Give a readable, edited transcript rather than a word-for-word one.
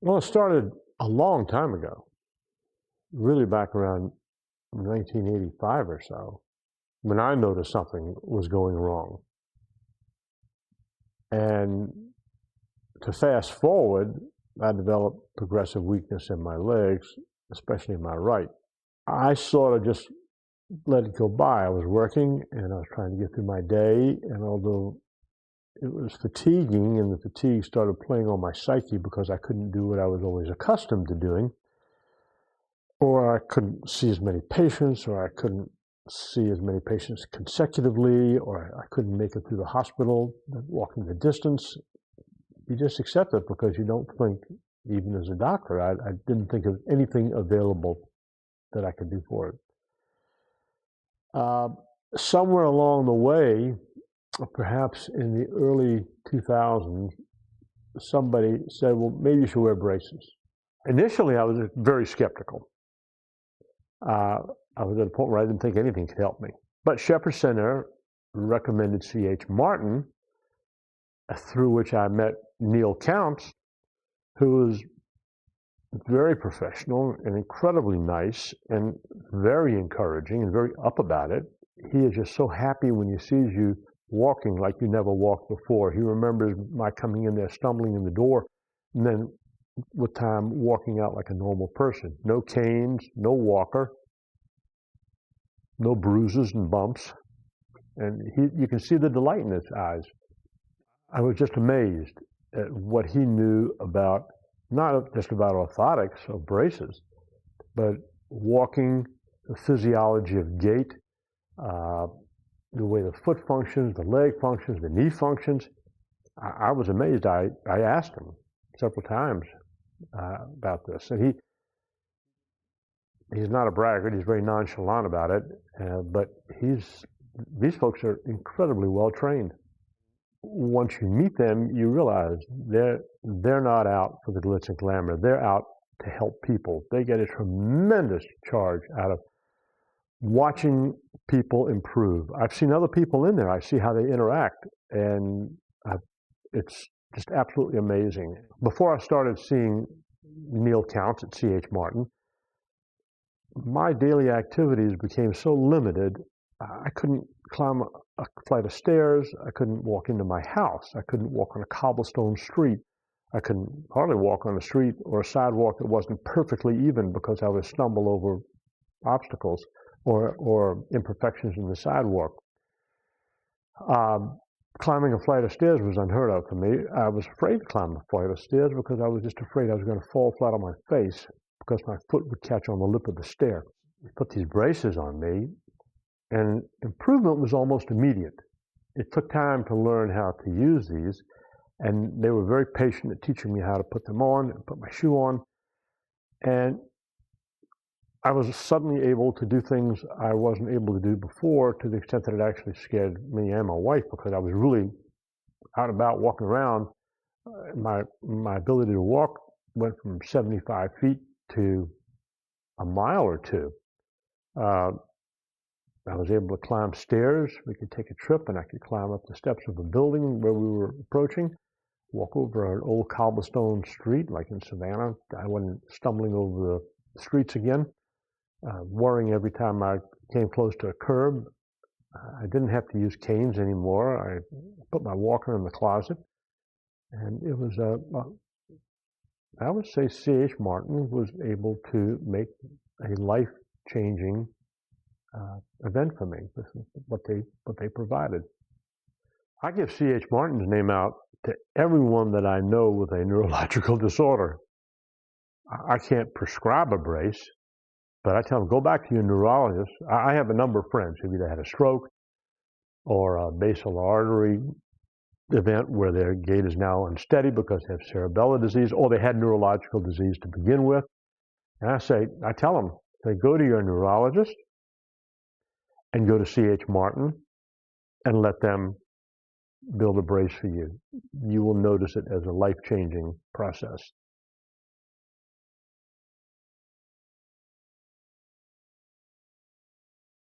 Well, it started a long time ago, really back around 1985 or so, when I noticed something was going wrong. And to fast forward, I developed progressive weakness in my legs, especially in my right. I sort of just let it go by. I was working and I was trying to get through my day, and although it was fatiguing and the fatigue started playing on my psyche because I couldn't do what I was always accustomed to doing, or I couldn't see as many patients, or I couldn't see as many patients consecutively, or I couldn't make it through the hospital, walking the distance. You just accept it because you don't think, even as a doctor, I didn't think of anything available that I could do for it. Somewhere along the way, perhaps in the early 2000s, somebody said, well, maybe you should wear braces. Initially, I was very skeptical. I was at a point where I didn't think anything could help me. But Shepherd Center recommended C.H. Martin, through which I met Neil Counts, who was very professional and incredibly nice and very encouraging and very up about it. He is just so happy when he sees you walking like you never walked before. He remembers my coming in there, stumbling in the door, and then with time walking out like a normal person. No canes, no walker, no bruises and bumps. And you can see the delight in his eyes. I was just amazed at what he knew about, not just about orthotics or braces, but walking, the physiology of gait, the way the foot functions, the leg functions, the knee functions. I was amazed. I asked him several times about this, and he's not a braggart. He's very nonchalant about it, but these folks are incredibly well trained. Once you meet them, you realize they're not out for the glitz and glamour. They're out to help people. They get a tremendous charge out of watching people improve. I've seen other people in there. I see how they interact, and it's just absolutely amazing. Before I started seeing Neil Counts at C.H. Martin, my daily activities became so limited, I couldn't climb a flight of stairs. I couldn't walk into my house. I couldn't walk on a cobblestone street. I couldn't hardly walk on a street or a sidewalk that wasn't perfectly even because I would stumble over obstacles or imperfections in the sidewalk. Climbing a flight of stairs was unheard of for me. I was afraid to climb a flight of stairs because I was just afraid I was going to fall flat on my face because my foot would catch on the lip of the stair. They put these braces on me, and improvement was almost immediate. It took time to learn how to use these, and they were very patient at teaching me how to put them on and put my shoe on. And I was suddenly able to do things I wasn't able to do before, to the extent that it actually scared me and my wife, because I was really out about walking around. My ability to walk went from 75 feet to a mile or two. I was able to climb stairs. We could take a trip, and I could climb up the steps of a building where we were approaching, walk over an old cobblestone street like in Savannah. I wasn't stumbling over the streets again, worrying every time I came close to a curb. I didn't have to use canes anymore. I put my walker in the closet, and it was I would say C.H. Martin was able to make a life-changing event for me. This is what they provided. I give C.H. Martin's name out to everyone that I know with a neurological disorder. I can't prescribe a brace, but I tell them, go back to your neurologist. I have a number of friends who've either had a stroke or a basal artery event where their gait is now unsteady because they have cerebellar disease, or they had neurological disease to begin with. And I tell them, go to your neurologist and go to C.H. Martin and let them build a brace for you. You will notice it as a life-changing process.